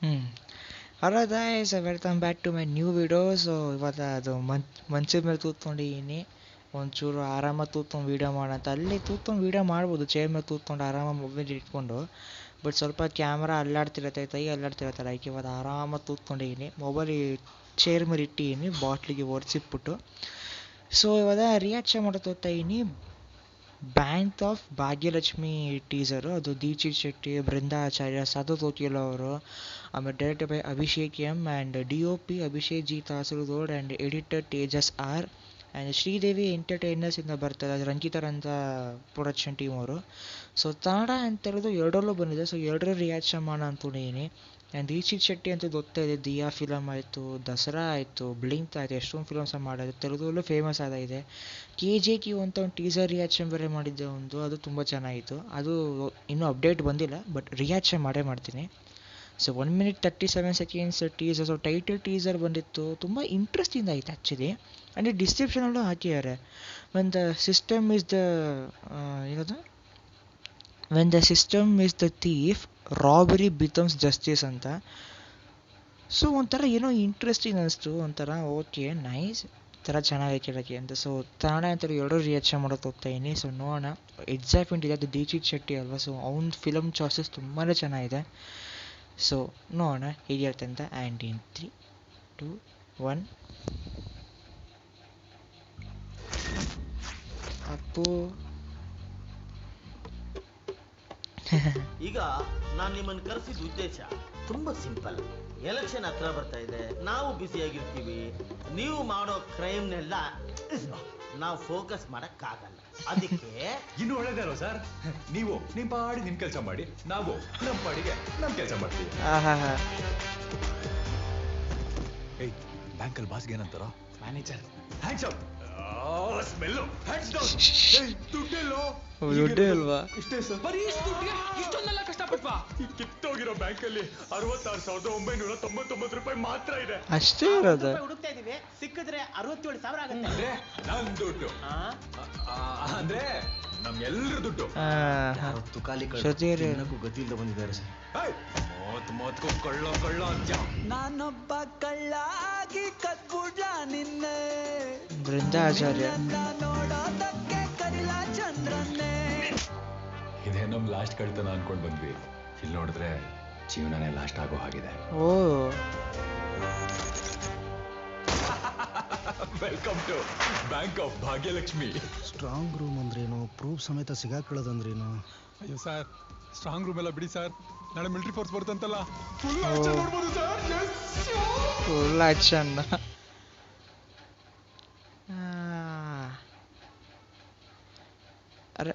Hmm. Alright guys, welcome back to my new video. So ಇವತ್ತು ಅದು ಮಂಚದ ಮೇಲೆ ತೂತ್ಕೊಂಡಿದ್ದೀನಿ. ಒಂಚೂರು ಆರಾಮಾಗಿ ತೂತ್ಕೊಂಡು ವೀಡಿಯೋ ಮಾಡೋಂತ ಅಲ್ಲಿ ತೂತ್ಕೊಂಡು ವೀಡಿಯೋ ಮಾಡ್ಬೋದು, ಚೇರ್ ಮೇಲೆ ತೂತ್ಕೊಂಡು ಆರಾಮಾಗಿ ಮೊಬೈಲ್ ಇಟ್ಕೊಂಡು. ಬಟ್ ಸ್ವಲ್ಪ ಕ್ಯಾಮ್ರಾ ಅಲ್ಲಾಡ್ತಿರತ್ತೆ, ಕೈ ಅಲ್ಲಾಡ್ತಿರತ್ತೆ. ಲೈಕ್ ಇವತ್ತು ಆರಾಮಾಗಿ ತೂತ್ಕೊಂಡಿದ್ದೀನಿ, ಮೊಬೈಲ್ ಚೇರ್ ಮೇಲೆ ಇಟ್ಟಿದ್ದೀನಿ, ಬಾಟ್ಲಿಗೆ ಒರೆಸಿಟ್ಬಿಟ್ಟು. ಸೊ ಇವಾಗ ರಿಯಾಕ್ಷನ್ ಮಾಡೋದು ಹೋಗ್ತಾಯಿದ್ದೀನಿ. ಬ್ಯಾಂಕ್ ಆಫ್ ಭಾಗ್ಯಲಕ್ಷ್ಮಿ ಟೀಸರು, ಅದು ದೀಕ್ಷಿತ್ ಶೆಟ್ಟಿ, ಬೃಂದಾ ಆಚಾರ್ಯ, ಸಾಧು ಕೋಕಿಲ ಅವರು, ಆಮೇಲೆ director by Abhishek M and DOP Abhishek G Kasaragod and editor Tejas R and Sridevi entertainers ಇಂದ ಬರ್ತಾರೆ, ಅದು ರಂಜಿತರಂತ ಪ್ರೊಡಕ್ಷನ್ ಟೀಮ್ ಅವರು. ಸೊ ಕನ್ನಡ ಅಂತ ಹೇಳಿದ್ರು ಎರಡರಲ್ಲೂ ಬಂದಿದೆ. ಸೊ ಎರಡರೂ ರಿಯಾಕ್ಷನ್ ಮಾಡೋಣ ಅಂದ್ಕೊಂಡಿದ್ದೀನಿ. ಆ್ಯಂಡ್ ದೀಕ್ಷಿತ್ ಶೆಟ್ಟಿ ಅಂತ ಗೊತ್ತಾ ಇದೆ, ದಿಯಾ ಫಿಲಮ್ ಆಯಿತು, ದಸರಾ ಆಯಿತು, ಬ್ಲಿಂಕ್ ಆಯಿತು, ಎಷ್ಟೊಂದು ಫಿಲಮ್ಸ್ ಮಾಡೋದು, ತೆಲುಗಲ್ಲೂ ಫೇಮಸ್ ಆಗಿದೆ. KJQ ಅಂತ ಒಂದು ಟೀಸರ್ ರಿಯಾಕ್ಷನ್ ಬೇರೆ ಮಾಡಿದ್ದೆ ಒಂದು, ಅದು ತುಂಬ ಚೆನ್ನಾಗಿತ್ತು. ಅದು ಇನ್ನೂ ಅಪ್ಡೇಟ್ ಬಂದಿಲ್ಲ, ಬಟ್ ರಿಯಾಕ್ಷನ್ ಮಾಡೇ ಮಾಡ್ತೀನಿ. So 1 minute 37 seconds teaser. So title teaser ಬಂದಿತ್ತು, ತುಂಬ ಇಂಟ್ರೆಸ್ಟಿಂಗ್ ಆಯಿತು ಆ್ಯಕ್ಚುಲಿ. ಆ್ಯಂಡ್ ಡಿಸ್ಕ್ರಿಪ್ಷನಲ್ಲೂ ಹಾಕಿದ್ದಾರೆ, when the system is the ಏನದು when the system is the thief robbery becomes justice ಅಂತ. ಸೊ ಒಂಥರ ಏನೋ ಇಂಟ್ರೆಸ್ಟಿಂಗ್ ಅನಿಸ್ತು, ಒಂಥರ ಓಕೆ ನೈಸ್, ಥರ ಚೆನ್ನಾಗಿ ಕೇಳೋಕ್ಕೆ ಅಂತ. ಸೊ ಕನ್ನಡ ಅಂತ ಎರಡೂ ರಿಯಾಕ್ಷನ್ ಮಾಡೋಕ್ಕೆ ಹೋಗ್ತಾಯಿದ್ದೀನಿ. ಸೊ ನೋಡೋಣ. ಎಕ್ಸೈಟ್ಮೆಂಟ್ ಇದೆ, ಅದು ದೀಕ್ಷಿತ್ ಶೆಟ್ಟಿ ಅಲ್ವಾ, ಸೊ ಅವ್ನ ಫಿಲಮ್ ಚಾಯ್ಸಸ್ ತುಂಬಾ ಚೆನ್ನಾಗಿದೆ. ಸೊ ನೋಡೋಣ ಹೇಗಿರುತ್ತೆ ಅಂತ. And in 3, 2, 1 Appu. ಈಗ ನಾನು ನಿಮ್ಮನ್ನು ಕರೆಸಿದ ಉದ್ದೇಶ ತುಂಬಾ ಸಿಂಪಲ್. ಎಲೆಕ್ಷನ್ ಹತ್ರ ಬರ್ತಾ ಇದೆ, ನಾವು ಬ್ಯುಸಿಯಾಗಿರ್ತೀವಿ. ನೀವು ಮಾಡೋ ಕ್ರೈಮ್ನೆಲ್ಲ ನಾವು ಫೋಕಸ್ ಮಾಡಕ್ಕಾಗಲ್ಲ. ಅದಕ್ಕೆ ಇನ್ನು ಒಳ್ಳೇದಾರೋ ಸರ್, ನೀವು ನಿಮ್ಮ ಪಾಡಿಗೆ ನಿಮ್ಮ ಕೆಲಸ ಮಾಡಿ, ನಾವು ನಮ್ಮ ಪಾಡಿಗೆ ನಮ್ಮ ಕೆಲಸ ಮಾಡ್ತೀವಿ. ಏಯ್, ಬ್ಯಾಂಕಲ್ಲಿ ಬಾಸ್ಗೆ ಏನಂತಾರೋ manager hands up, smell hands down. ದುಡ್ಡೆಲ್ಲೋ ದುಡ್ಡೇ ಅಲ್ವಾ? ಇಷ್ಟೇ ಸರ್. ಬರೀ ದುಡ್ಡಿಗೆ ಇಷ್ಟೊಂದೆಲ್ಲ ಕಷ್ಟಪಟ್ವಾ? ಈ ಕಿತ್ತೋಗಿರೋ ಬ್ಯಾಂಕಲ್ಲಿ 66,999 ರೂಪಾಯಿ ಮಾತ್ರ ಇದೆ. ಅಷ್ಟೇ ಇರೋದು? ಹುಡುಕ್ತಾ ಇದೀವಿ, ಸಿಕ್ಕಿದ್ರೆ 67,000 ಆಗುತ್ತೆ. ಅಂದ್ರೆ ನನ್ ದುಡ್ಡು ಅಂದ್ರೆ ನಮ್ಮೆಲ್ಲರ ದುಡ್ಡು. ಗತಿಯಿಂದ ಬಂದಿದ್ದಾರೆ ಸರ್. ಮೂವತ್ಕು ಕೊಳ್ಳೋ ಅಂತ್ಯ. ನಾನೊಬ್ಬ ಕಳ್ಳ ಆಗಿ ಕದ್ಬಿಡ್ಲ ನಿನ್ನೆ, ಬೃಂದಾ ಆಚಾರ್ಯ. ನೋಡೋದಕ್ಕೆ ಕರಿಲ ಚಂದ್ರನ್ನೇ. ಇದೇ ನಮ್ ಲಾಸ್ಟ್ ಕಳ್ತನ ಅನ್ಕೊಂಡ್ ಬಂದ್ವಿ, ಇಲ್ಲಿ ನೋಡಿದ್ರೆ ಜೀವನನೇ ಲಾಸ್ಟ್ ಆಗೋ ಹಾಗಿದೆ. Oh, welcome to bank of Bhagyalakshmi. Strong room ಅಂದ್ರೇನು, ಪ್ರೂಫ್ ಸಮೇತ ಸಿಗಾಕೊಳ್ಳೋದಂದ್ರೇನು? ಅಯ್ಯೋ ಸರ್, ಸ್ಟ್ರಾಂಗ್ ರೂಮ್ ಎಲ್ಲ ಬಿಡಿ ಸರ್, ನಾಳೆ ಮಿಲಿಟರಿ ಫೋರ್ಸ್ ಬರುತ್ತಂತಲ್ಲ, ಫುಲ್ ಆಕ್ಷನ್ ನೋಡ್ಬೋದು ಸರ್. Full action. ಅರೆ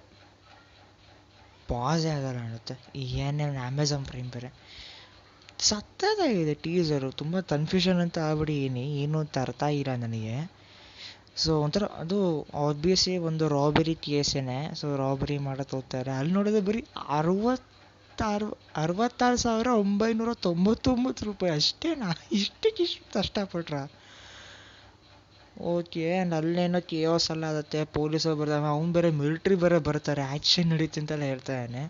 ಪಾಸ್ ಆಗಲ್ಲ ಅನ್ನುತ್ತೆ. ಏನೇನು ಅಮೆಝಾನ್ ಪ್ರೈಮ್ ಬೇರೆ ಸತ್ತದಾಗಿದೆ ಟೀಸರು. ತುಂಬ ಕನ್ಫ್ಯೂಷನ್ ಅಂತ ಆಗ್ಬಿಟ್ಟಿದ್ದೀನಿ, ಏನು ಅಂತ ಅರ್ಥ ಇಲ್ಲ ನನಗೆ. ಸೊ ಒಂಥರ ಅದು ಆಬ್ವಿಯಸ್ಲಿ ಒಂದು ರಾಬರಿ ಕೇಸೇನೆ. ಸೊ ರಾಬರಿ ಮಾಡೋದು ಹೋಗ್ತಾರೆ, ಅಲ್ಲಿ ನೋಡಿದ್ರೆ ಬರೀ 66,999 ರೂಪಾಯಿ ಅಷ್ಟೇನಾ? ಇಷ್ಟಕ್ಕಿಷ್ಟು ಕಷ್ಟಪಟ್ರ? ಓಕೆ. ಆ್ಯಂಡ್ ಅಲ್ಲೇನೋ ಕೇಸ್ ಎಲ್ಲ ಆಗುತ್ತೆ, ಪೊಲೀಸರು ಬರ್ತಾರೆ, ಅವ್ನು ಬೇರೆ ಮಿಲಿಟ್ರಿ ಬೇರೆ ಬರ್ತಾರೆ, ಆ್ಯಕ್ಷನ್ ನಡೀತಿ ಅಂತೆಲ್ಲ ಹೇಳ್ತಾನೆ.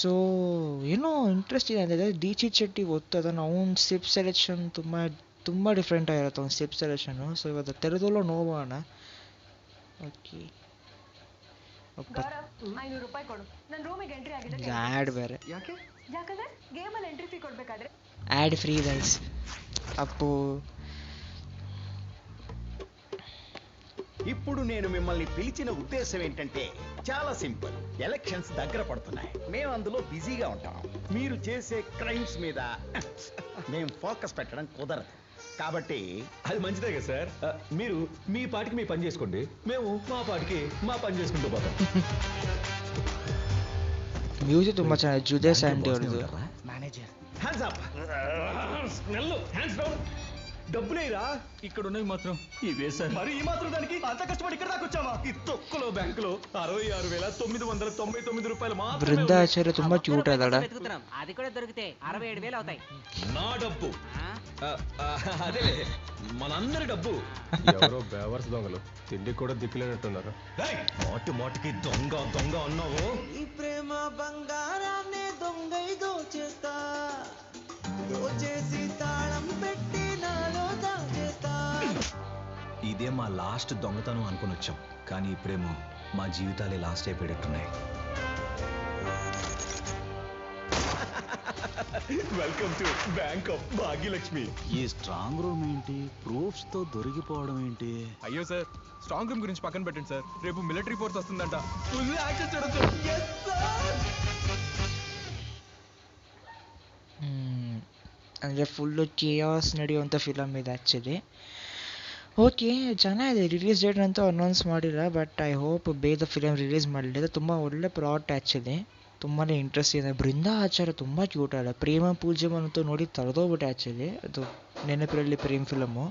ಸೊ ಏನೋ ಇಂಟ್ರೆಸ್ಟ್ ಇದೆ ಅಂದರೆ ದೀಕ್ಷಿತ್ ಶೆಟ್ಟಿ ಗೊತ್ತದನ್ನು, ಅವ್ನ ಸ್ಟೆಪ್ ಸೆಲೆಕ್ಷನ್ ತುಂಬ ಡಿಫ್ರೆಂಟ್ ಆಗಿರುತ್ತೆ ಅವ್ನ ಸ್ಟೆಪ್ ಸೆಲೆಕ್ಷನು. ಸೊ ಇವತ್ತು ತೆರೆದಲ್ಲೋ ನೋಡೋಣ. ಓಕೆ, ಆ್ಯಡ್ ಬೇರೆ, ಆ್ಯಡ್ ಫ್ರೀ ಗೈಸ್. ಅಪ್ಪು ఇప్పుడు నేను మిమ్మల్ని పిలిచిన ఉద్దేశం ఏంటంటే చాలా సింపుల్. ఎలక్షన్స్ దగ్గర పడుతున్నాయి, మేము అందులో బిజీగా ఉంటాం. మీరు చేసే క్రైమ్స్ మీద మేము ఫోకస్ పెట్టడం కుదరదు. కాబట్టి అది మంచిదే కదా సార్, మీరు మీ పాటికి మీ పని చేసుకోండి, మేము మా పాటికి మా పని చేసుకుంటూ పోతాం. ಮ್ಯೂಸಿಕ್ ತುಂಬ ಚೆನ್ನಾಗಿ, ಜುದೇ ಸ್ಯಾಂಡಿ ಅವ್ರದ್ದು. Manager hands up, smell hands down. డబ్బులేరా ఇక్కడ ఉన్నవి మాత్రం ఇవే సార్. మరి ఈ మాత్రం దానికి అంత కష్టపడి ఇక్కడ దాకా వచ్చావా? ఈ తొక్కలో బ్యాంకులో 66,999 రూపాయలు మాత్రమే. బృందా ఆచార్య ತುಂಬಾ ಕ್ಯೂಟ್ ಅದಾಳ. అది కూడా దొరికితే 67,000 అవుతాయి. నా డబ్బు అదే మనందరి డబ్బు. ఎవరో బేవర్స్ దొంగలు తిండి కూడా దిక్కులేనట్టున్నారు. మాటి మాటికి దొంగ దొంగ అన్నావు. ఈ ప్రేమ బంగారాన్ని దొంగైదో చేస్తా దోచేసి తాళం పెట్టి నాలో దాచేస్తా. ఇదే మా లాస్ట్ దొంగతనం అనుకుని వచ్చాం, కానీ ఇప్పుడేమో మా జీవితాలే లాస్ట్ అయిపోయేటట్టున్నాయి. Welcome to bank of Bhagyalakshmi. ఈ స్ట్రాంగ్ రూమ్ ఏంటి, ప్రూఫ్స్ తో దొరికిపోవడం ఏంటి? అయ్యో సార్, స్ట్రాంగ్ రూమ్ గురించి పక్కన పెట్టండి సార్. రేపు మిలిటరీ ఫోర్స్ వస్తుందంట, ఫుల్ యాక్షన్ చూడొచ్చు. ಅಂದರೆ ಫುಲ್ಲು ಕಿಯಾಸ್ ನಡೆಯುವಂಥ ಫಿಲಮ್ ಇದೆ ಆ್ಯಕ್ಚುಲಿ. ಓಕೆ, ಚೆನ್ನಾಗಿದೆ. ರಿಲೀಸ್ ಡೇಟ್ ಅಂತೂ ಅನೌನ್ಸ್ ಮಾಡಿಲ್ಲ, ಬಟ್ ಐ ಹೋಪ್ ಬೇಗ ಫಿಲಮ್ ರಿಲೀಸ್ ಮಾಡಲಿದೆ. ತುಂಬ ಒಳ್ಳೆ ಪ್ಲಾಟ್ ಆ್ಯಕ್ಚುಲಿ, ತುಂಬಾ ಇಂಟ್ರೆಸ್ಟ್ ಇದೆ. ಬೃಂದಾ ಆಚಾರ್ಯ ತುಂಬ ಕ್ಯೂಟ್ ಅಲ್ಲ. ಪ್ರೇಮ ಪೂಜ್ಯಮನ್ ಅಂತೂ ನೋಡಿ ತಡೆದೋಗ್ಬಿಟ್ಟೆ ಆ್ಯಕ್ಚುಲಿ. ಅದು ನೆನಪಿರಲಿ ಪ್ರೇಮ್ ಫಿಲಮು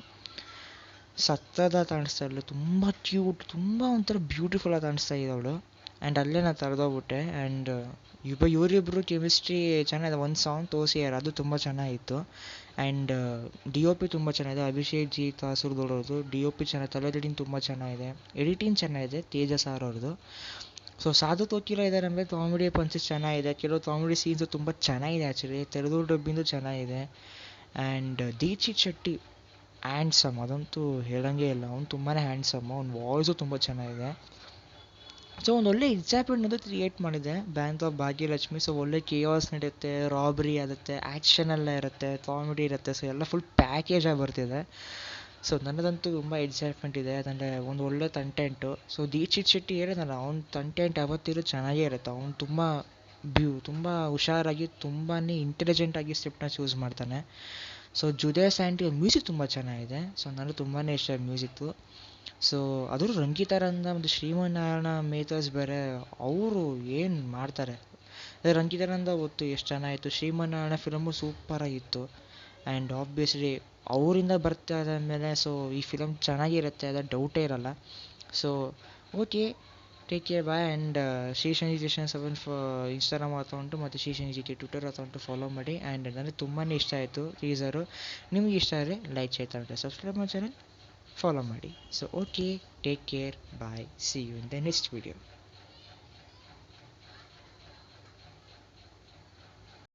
ಸತ್ತದ ಕಾಣಿಸ್ತಾ ಇಲ್ಲ, ತುಂಬ ಕ್ಯೂಟ್, ತುಂಬ ಒಂಥರ ಬ್ಯೂಟಿಫುಲ್ ಆಗಿ ಕಾಣಿಸ್ತಾ ಇದೆ ಅವಳು. ಆ್ಯಂಡ್ ಅಲ್ಲೇ ನಾನು ತಡೆದೋಗ್ಬಿಟ್ಟೆ. ಆ್ಯಂಡ್ ಇವರಿಬ್ಬರು ಕೆಮಿಸ್ಟ್ರಿ ಚೆನ್ನಾಗಿದೆ. ಒಂದು ಸಾಂಗ್ ತೋರಿಸಿದ್ದಾರೆ, ಅದು ತುಂಬ ಚೆನ್ನಾಗಿತ್ತು. ಆ್ಯಂಡ್ ಡಿ ಒ ಪಿ ತುಂಬ ಚೆನ್ನಾಗಿದೆ. ಅಭಿಷೇಕ್ ಜಿ ಕಾಸರಗೋಡವ್ರದ್ದು ಡಿ ಒ ಪಿ ಚೆನ್ನಾಗಿ, ತಲೆದಿಡಿನ್ ತುಂಬ ಚೆನ್ನಾಗಿದೆ. ಎಡಿಟಿಂಗ್ ಚೆನ್ನಾಗಿದೆ ತೇಜ ಸಾರ್ ಅವ್ರದ್ದು. ಸೊ ಸಾಧು ತೋಕಿಲ ಇದ್ದಾರೆ ಅಂದರೆ ಕಾಮಿಡಿ ಪಂಚಸ್ ಚೆನ್ನಾಗಿದೆ. ಕೆಲವು ಕಾಮಿಡಿ ಸೀನ್ಸು ತುಂಬ ಚೆನ್ನಾಗಿದೆ ಆ್ಯಕ್ಚುಲಿ. ತೆರೆದು ಡಬ್ಬಿಂದು ಚೆನ್ನಾಗಿದೆ. ಆ್ಯಂಡ್ ದೀಕ್ಷಿತ್ ಶೆಟ್ಟಿ ಹ್ಯಾಂಡ್ಸಮ್, ಅದಂತೂ ಹೇಳಂಗೆ ಇಲ್ಲ. ಅವ್ನು ತುಂಬಾ ಹ್ಯಾಂಡ್ಸಮ್, ಅವ್ನ ವಾಯ್ಸು ತುಂಬ ಚೆನ್ನಾಗಿದೆ. ಸೊ ಒಂದು ಒಳ್ಳೆ ಎಕ್ಸಾಂಪಲ್ ಅದು ಕ್ರಿಯೇಟ್ ಮಾಡಿದೆ ಬ್ಯಾಂಕ್ ಆಫ್ ಭಾಗ್ಯಲಕ್ಷ್ಮಿ. ಸೊ ಒಳ್ಳೆ ಕಿಯಾಸ್ ನಡೆಯುತ್ತೆ, ರಾಬರಿ ಆಗುತ್ತೆ, ಆ್ಯಕ್ಷನ್ ಎಲ್ಲ ಇರುತ್ತೆ, ಕಾಮಿಡಿ ಇರುತ್ತೆ. ಸೊ ಎಲ್ಲ ಫುಲ್ ಪ್ಯಾಕೇಜಾಗಿ ಬರ್ತಿದೆ. ಸೊ ನನ್ನದಂತೂ ತುಂಬ ಎಕ್ಸೈಟ್ಮೆಂಟ್ ಇದೆ. ಯಾಕಂದರೆ ಒಂದು ಒಳ್ಳೆ ಕಂಟೆಂಟು. ಸೊ ದೀಕ್ಷಿತ್ ಶೆಟ್ಟಿ ಹೇಳಿದ್ನಲ್ಲ, ಅವ್ನ ಕಂಟೆಂಟ್ ಯಾವತ್ತಿರೂ ಚೆನ್ನಾಗೇ ಇರುತ್ತೆ. ಅವ್ನು ತುಂಬ ಹುಷಾರಾಗಿ, ತುಂಬಾ ಇಂಟೆಲಿಜೆಂಟಾಗಿ ಸ್ಕ್ರಿಪ್ಟ್ನ ಚೂಸ್ ಮಾಡ್ತಾನೆ. ಸೊ ಜುದೇ ಸ್ಯಾಂಟಿ ಮ್ಯೂಸಿಕ್ ತುಂಬ ಚೆನ್ನಾಗಿದೆ. ಸೊ ನನಗೆ ತುಂಬಾ ಇಷ್ಟ ಮ್ಯೂಸಿಕ್ಕು. ಸೊ ಅದರೂ ರಂಗಿತಾರಂದ ಮತ್ತು ಶ್ರೀಮನ್ನಾರಾಯಣ ಮೇತರ್ಸ್ ಬೇರೆ, ಅವರು ಏನು ಮಾಡ್ತಾರೆ. ರಂಗಿತಾರಂದ ಗೊತ್ತು ಎಷ್ಟು ಚೆನ್ನಾಗಿತ್ತು. ಶ್ರೀಮನ್ನಾರಾಯಣ ಫಿಲಮು ಸೂಪರಾಗಿತ್ತು. ಆ್ಯಂಡ್ ಆಬ್ವಿಯಸ್ಲಿ ಅವರಿಂದ ಬರ್ತಾ ಮೇಲೆ ಸೊ ಈ ಫಿಲಮ್ ಚೆನ್ನಾಗಿರುತ್ತೆ, ಅದು ಡೌಟೇ ಇರಲ್ಲ. So okay, take care, bye. And Shri Shani ji 7 Instagram account ಮತ್ತು Shri Shani ji Twitter account follow ಮಾಡಿ. ಆ್ಯಂಡ್ ನನಗೆ ತುಂಬಾ ಇಷ್ಟ ಆಯಿತು ಟೀಸರು. ನಿಮಗೆ ಇಷ್ಟ ಆದರೆ ಲೈಕ್ ಮಾಡ್ತಾರೆ, ಸಬ್ಸ್ಕ್ರೈಬ್ ಮಾಡಿ ಚಾನಲ್ ಫಾಲೋ ಮಾಡಿ. So okay, take care, bye, see you in the next video.